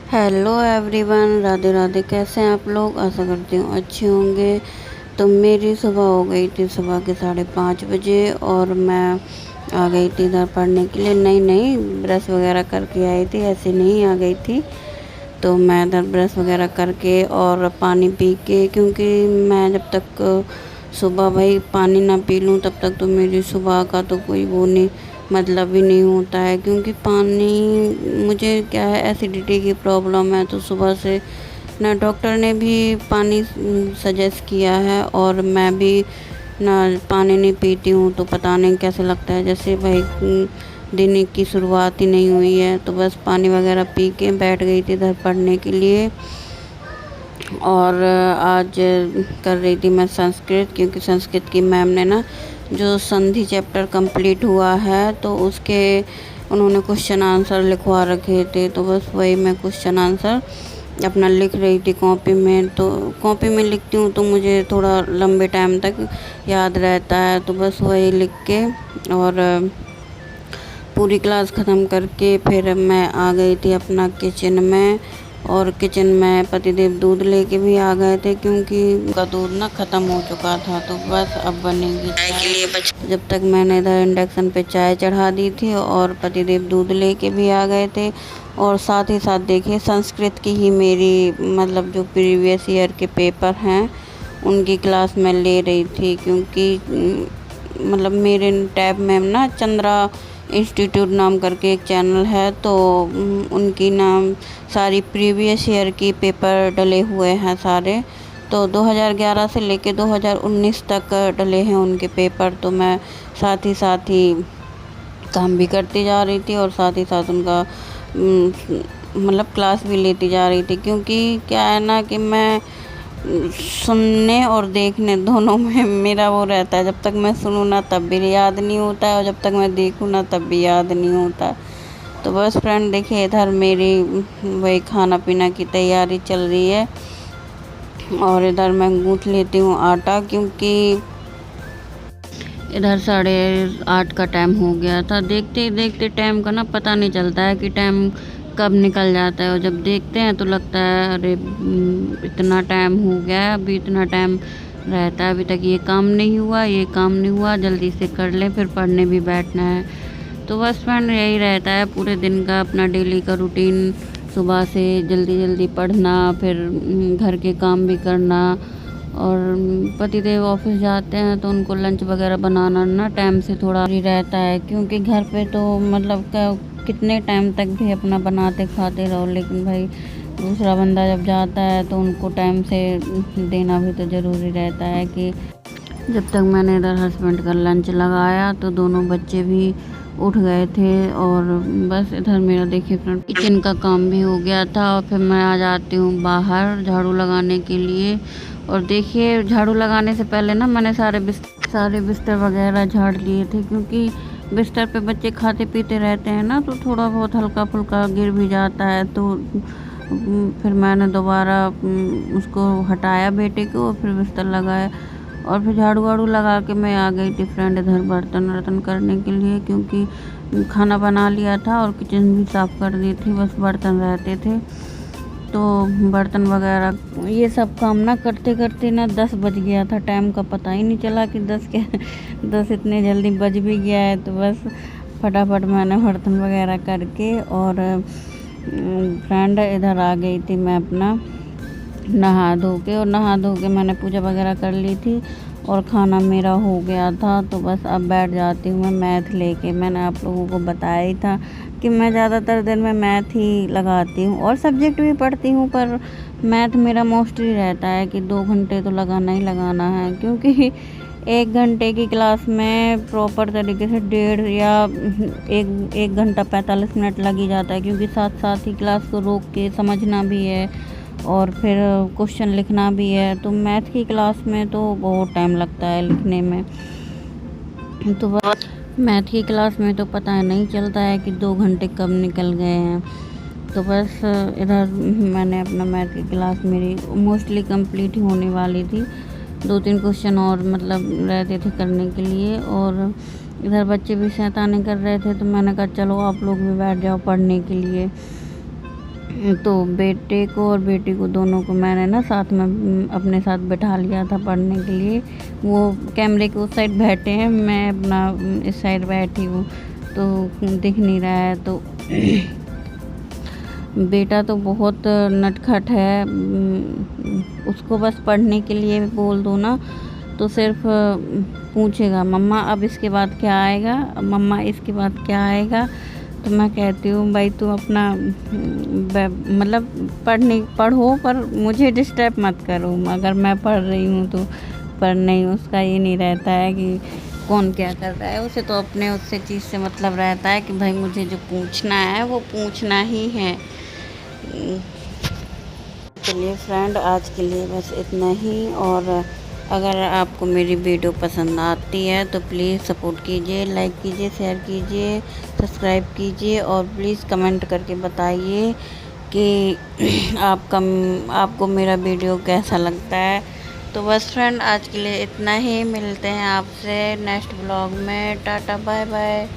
Hello everyone, Radhe Radhe. कैसे हैं आप लोग? आशा करती हूँ अच्छे होंगे। तो मेरी सुबह हो गई थी सुबह के 5:30 बजे और मैं आ गई थी इधर पढ़ने के लिए। नहीं, ब्रश वगैरह करके आई थी, ऐसे नहीं आ गई थी। तो मैं इधर ब्रश वगैरह करके और पानी पी के, क्योंकि मैं जब तक सुबह भाई पानी ना पी लूँ तब तक तो मेरी सुबह का तो कोई वो नहीं मतलब ही नहीं होता है। क्योंकि पानी मुझे क्या है, एसिडिटी की प्रॉब्लम है। तो सुबह से ना डॉक्टर ने भी पानी सजेस्ट किया है और मैं भी ना पानी नहीं पीती हूँ तो पता नहीं कैसे लगता है, जैसे भाई दिन की शुरुआत ही नहीं हुई है। तो बस पानी वगैरह पी के बैठ गई थी इधर पढ़ने के लिए। और आज कर रही थी मैं संस्कृत, क्योंकि संस्कृत की मैम ने ना जो संधि चैप्टर कंप्लीट हुआ है तो उसके उन्होंने क्वेश्चन आंसर लिखवा रखे थे। तो बस वही मैं क्वेश्चन आंसर अपना लिख रही थी कॉपी में। तो कॉपी में लिखती हूँ तो मुझे थोड़ा लंबे टाइम तक याद रहता है। तो बस वही लिख के और पूरी क्लास ख़त्म करके फिर मैं आ गई थी अपना किचन में। और किचन में पतिदेव दूध लेके भी आ गए थे, क्योंकि उनका दूध ना ख़त्म हो चुका था। तो बस अब बनेगी चाय के लिए। जब तक मैंने इधर इंडक्शन पे चाय चढ़ा दी थी और पतिदेव दूध लेके भी आ गए थे। और साथ ही साथ देखिए संस्कृत की ही मेरी मतलब जो प्रीवियस ईयर के पेपर हैं उनकी क्लास में ले रही थी। क्योंकि मतलब मेरे टैब में ना चंद्रा इंस्टीट्यूट नाम करके एक चैनल है, तो उनकी नाम सारी प्रीवियस ईयर की पेपर डले हुए हैं सारे। तो 2011 से लेके 2019 तक डले हैं उनके पेपर। तो मैं साथ ही काम भी करती जा रही थी और साथ ही साथ उनका मतलब क्लास भी लेती जा रही थी। क्योंकि क्या है ना कि मैं सुनने और देखने दोनों में मेरा वो रहता है। जब तक मैं सुनूँ ना तब भी याद नहीं होता है, और जब तक मैं देखूँ ना तब भी याद नहीं होता। तो बस फ्रेंड देखिए इधर मेरी वही खाना पीना की तैयारी चल रही है। और इधर मैं गूँथ लेती हूँ आटा, क्योंकि इधर 8:30 का टाइम हो गया था। देखते ही देखते टाइम का ना पता नहीं चलता है कि टाइम कब निकल जाता है। और जब देखते हैं तो लगता है अरे इतना टाइम हो गया है, अभी इतना टाइम रहता है, अभी तक ये काम नहीं हुआ, ये काम नहीं हुआ, जल्दी से कर लें फिर पढ़ने भी बैठना है। तो बस फ्रेंड यही रहता है पूरे दिन का अपना डेली का रूटीन। सुबह से जल्दी जल्दी पढ़ना, फिर घर के काम भी करना। और पतिदेव ऑफिस जाते हैं तो उनको लंच वगैरह बनाना ना टाइम से थोड़ा ही रहता है। क्योंकि घर पे तो मतलब कितने टाइम तक भी अपना बनाते खाते रहो, लेकिन भाई दूसरा बंदा जब जाता है तो उनको टाइम से देना भी तो ज़रूरी रहता है। कि जब तक मैंने इधर हस्बैंड का लंच लगाया तो दोनों बच्चे भी उठ गए थे। और बस इधर मेरा देखिए फ्रेंड किचन का काम भी हो गया था। और फिर मैं आ जाती हूँ बाहर झाड़ू लगाने के लिए। और देखिए झाड़ू लगाने से पहले ना मैंने सारे बिस्तर वगैरह झाड़ लिए थे, क्योंकि बिस्तर पे बच्चे खाते पीते रहते हैं ना, तो थोड़ा बहुत हल्का फुल्का गिर भी जाता है। तो फिर मैंने दोबारा उसको हटाया बेटे को और फिर बिस्तर लगाया। और फिर झाड़ू वाड़ू लगा के मैं आ गई थी फ्रेंड इधर बर्तन वर्तन करने के लिए। क्योंकि खाना बना लिया था और किचन भी साफ़ कर दी थी, बस बर्तन रहते थे। तो बर्तन वगैरह ये सब काम ना करते करते ना 10 बज गया था। टाइम का पता ही नहीं चला कि 10 इतने जल्दी बज भी गया है। तो बस फटाफट मैंने बर्तन वगैरह करके और फ्रेंड इधर आ गई थी मैं अपना नहा धो के। और नहा धो के मैंने पूजा वगैरह कर ली थी और खाना मेरा हो गया था। तो बस अब बैठ जाती हूँ मैं मैथ लेके। मैंने आप लोगों को बताया ही था कि मैं ज़्यादातर दिन में मैथ ही लगाती हूँ, और सब्जेक्ट भी पढ़ती हूँ, पर मैथ मेरा मोस्टली रहता है कि 2 घंटे तो लगाना ही लगाना है। क्योंकि 1 घंटे की क्लास में प्रॉपर तरीके से 1.5 या 1 घंटा 45 मिनट लग ही जाता है। क्योंकि साथ साथ ही क्लास को रोक के समझना भी है और फिर क्वेश्चन लिखना भी है। तो मैथ की क्लास में तो बहुत टाइम लगता है लिखने में। तो बस मैथ की क्लास में तो पता नहीं चलता है कि 2 घंटे कब निकल गए हैं। तो बस इधर मैंने अपना मैथ की क्लास मेरी मोस्टली कंप्लीट ही होने वाली थी। 2-3 क्वेश्चन और मतलब रहते थे करने के लिए। और इधर बच्चे भी शैतानी कर रहे थे, तो मैंने कहा चलो आप लोग भी बैठ जाओ पढ़ने के लिए। तो बेटे को और बेटी को दोनों को मैंने ना साथ में अपने साथ बैठा लिया था पढ़ने के लिए। वो कैमरे के उस साइड बैठे हैं, मैं अपना इस साइड बैठी हूँ, तो दिख नहीं रहा है। तो बेटा तो बहुत नटखट है, उसको बस पढ़ने के लिए बोल दो ना तो सिर्फ पूछेगा मम्मा अब इसके बाद क्या आएगा, मम्मा इसके बाद क्या आएगा। तो मैं कहती हूँ भाई तू अपना मतलब पढ़ो पर मुझे डिस्टर्ब मत करो। अगर मैं पढ़ रही हूँ तो पर नहीं, उसका ये नहीं रहता है कि कौन क्या कर रहा है, उसे तो अपने उससे चीज़ से मतलब रहता है कि भाई मुझे जो पूछना है वो पूछना ही है। चलिए फ्रेंड, आज के लिए बस इतना ही। और अगर आपको मेरी वीडियो पसंद आती है तो प्लीज़ सपोर्ट कीजिए, लाइक कीजिए, शेयर कीजिए, सब्सक्राइब कीजिए और प्लीज़ कमेंट करके बताइए कि आपको मेरा वीडियो कैसा लगता है। तो बस फ्रेंड, आज के लिए इतना ही। मिलते हैं आपसे नेक्स्ट ब्लॉग में। Tata bye bye.